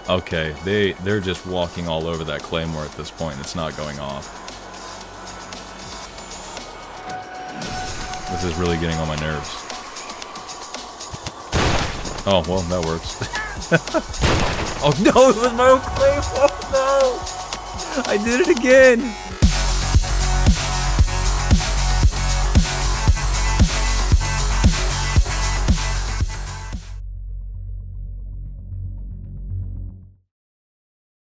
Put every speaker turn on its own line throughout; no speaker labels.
Okay, they're just walking all over that claymore at this point. It's not going off. This is really getting on my nerves. Oh, well, that works. Oh no, it was my own claymore! Oh no! I did it again!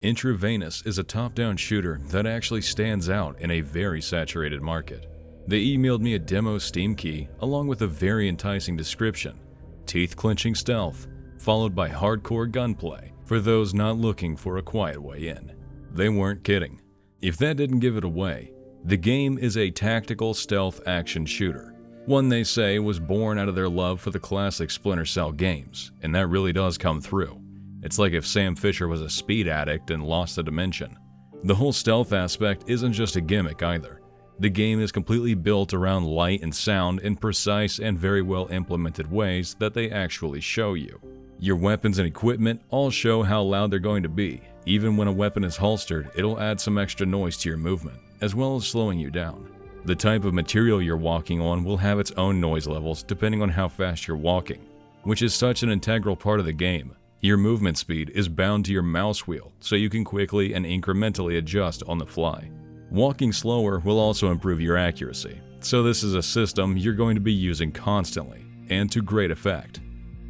Intravenous is a top-down shooter that actually stands out in a very saturated market. They emailed me a demo Steam key along with a very enticing description: teeth-clenching stealth, followed by hardcore gunplay for those not looking for a quiet way in. They weren't kidding. If that didn't give it away, the game is a tactical stealth action shooter. One they say was born out of their love for the classic Splinter Cell games, and that really does come through. It's like if Sam Fisher was a speed addict and lost a dimension. The whole stealth aspect isn't just a gimmick either. The game is completely built around light and sound in precise and very well implemented ways that they actually show you. Your weapons and equipment all show how loud they're going to be. Even when a weapon is holstered, it'll add some extra noise to your movement, as well as slowing you down. The type of material you're walking on will have its own noise levels depending on how fast you're walking, which is such an integral part of the game. Your movement speed is bound to your mouse wheel, so you can quickly and incrementally adjust on the fly. Walking slower will also improve your accuracy, so this is a system you're going to be using constantly, and to great effect.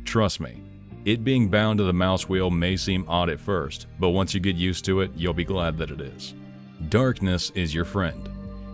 Trust me, it being bound to the mouse wheel may seem odd at first, but once you get used to it, you'll be glad that it is. Darkness is your friend.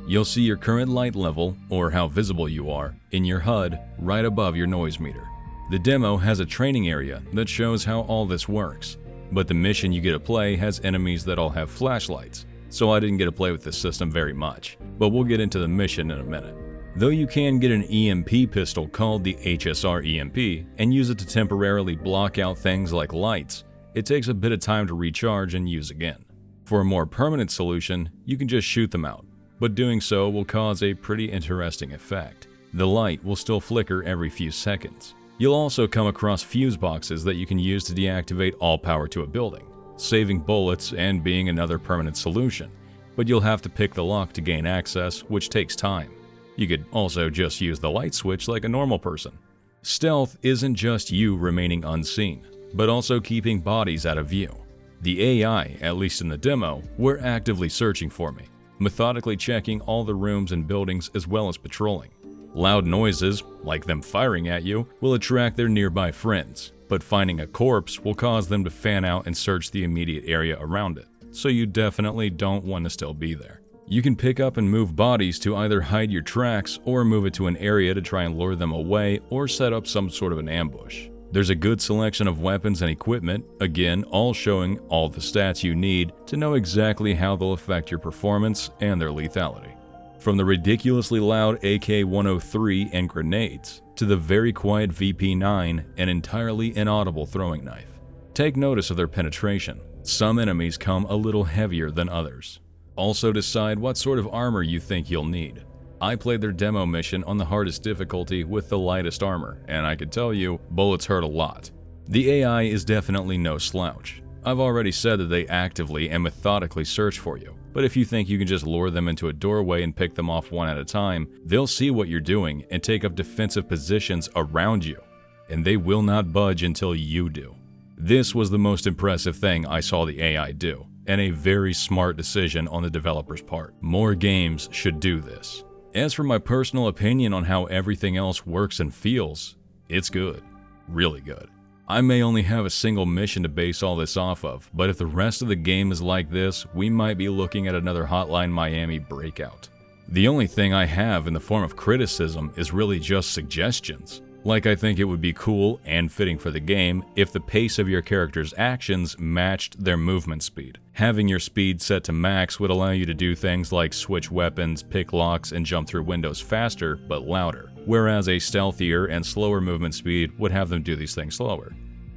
You'll see your current light level, or how visible you are, in your HUD right above your noise meter. The demo has a training area that shows how all this works, but the mission you get to play has enemies that all have flashlights, so I didn't get to play with this system very much, but we'll get into the mission in a minute. Though you can get an EMP pistol called the HSR EMP and use it to temporarily block out things like lights, it takes a bit of time to recharge and use again. For a more permanent solution, you can just shoot them out, but doing so will cause a pretty interesting effect. The light will still flicker every few seconds. You'll also come across fuse boxes that you can use to deactivate all power to a building, saving bullets and being another permanent solution, but you'll have to pick the lock to gain access, which takes time. You could also just use the light switch like a normal person. Stealth isn't just you remaining unseen, but also keeping bodies out of view. The AI, at least in the demo, were actively searching for me, methodically checking all the rooms and buildings as well as patrolling. Loud noises, like them firing at you, will attract their nearby friends, but finding a corpse will cause them to fan out and search the immediate area around it, so you definitely don't want to still be there. You can pick up and move bodies to either hide your tracks or move it to an area to try and lure them away or set up some sort of an ambush. There's a good selection of weapons and equipment, again all showing all the stats you need to know exactly how they'll affect your performance and their lethality. From the ridiculously loud AK-103 and grenades, to the very quiet VP9 and entirely inaudible throwing knife. Take notice of their penetration. Some enemies come a little heavier than others. Also decide what sort of armor you think you'll need. I played their demo mission on the hardest difficulty with the lightest armor, and I can tell you, bullets hurt a lot. The AI is definitely no slouch. I've already said that they actively and methodically search for you, but if you think you can just lure them into a doorway and pick them off one at a time, they'll see what you're doing and take up defensive positions around you, and they will not budge until you do. This was the most impressive thing I saw the AI do, and a very smart decision on the developer's part. More games should do this. As for my personal opinion on how everything else works and feels, it's good. Really good. I may only have a single mission to base all this off of, but if the rest of the game is like this, we might be looking at another Hotline Miami breakout. The only thing I have in the form of criticism is really just suggestions. Like, I think it would be cool and fitting for the game if the pace of your character's actions matched their movement speed. Having your speed set to max would allow you to do things like switch weapons, pick locks, and jump through windows faster but louder, whereas a stealthier and slower movement speed would have them do these things slower.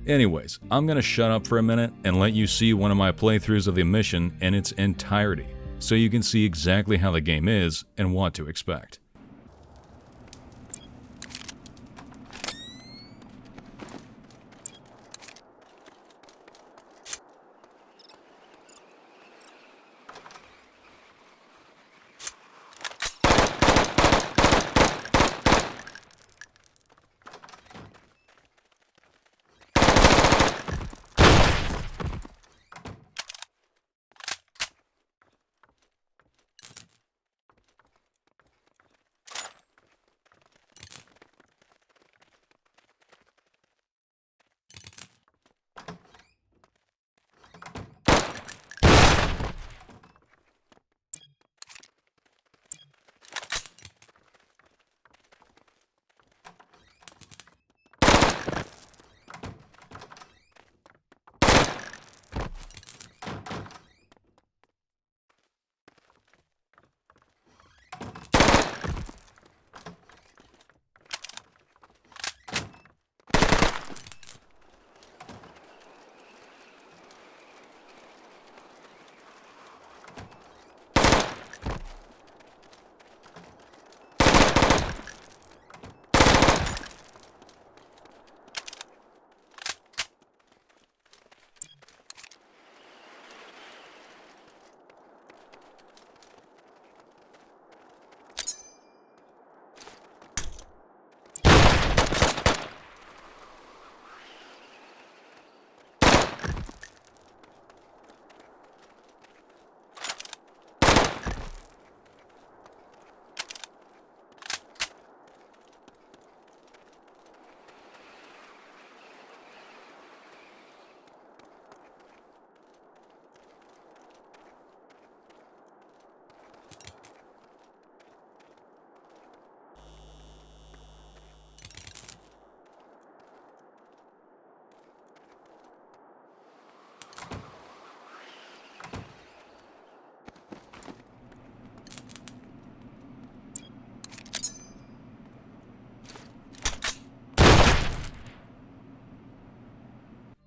Anyways, I'm gonna shut up for a minute and let you see one of my playthroughs of the mission in its entirety, so you can see exactly how the game is and what to expect.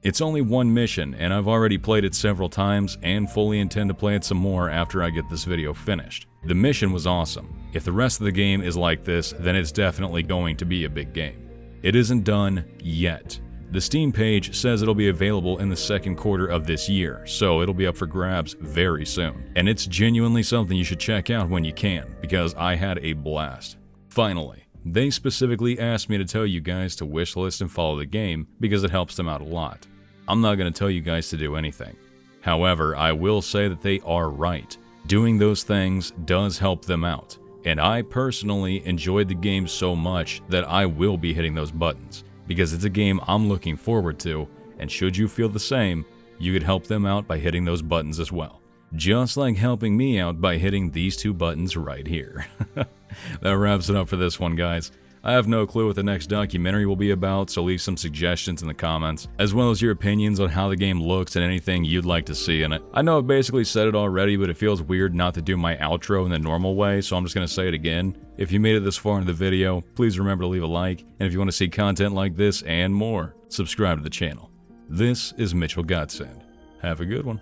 It's only one mission, and I've already played it several times and fully intend to play it some more after I get this video finished. The mission was awesome. If the rest of the game is like this, then it's definitely going to be a big game. It isn't done yet. The Steam page says it'll be available in the second quarter of this year, so it'll be up for grabs very soon. And it's genuinely something you should check out when you can, because I had a blast. Finally, they specifically asked me to tell you guys to wishlist and follow the game because it helps them out a lot. I'm not going to tell you guys to do anything. However, I will say that they are right. Doing those things does help them out, and I personally enjoyed the game so much that I will be hitting those buttons, because it's a game I'm looking forward to, and should you feel the same, you could help them out by hitting those buttons as well. Just like helping me out by hitting these two buttons right here. That wraps it up for this one, guys. I have no clue what the next documentary will be about, so leave some suggestions in the comments, as well as your opinions on how the game looks and anything you'd like to see in it. I know I've basically said it already, but it feels weird not to do my outro in the normal way, so I'm just going to say it again. If you made it this far into the video, please remember to leave a like, and if you want to see content like this and more, subscribe to the channel. This is Mitchell Godsend. Have a good one.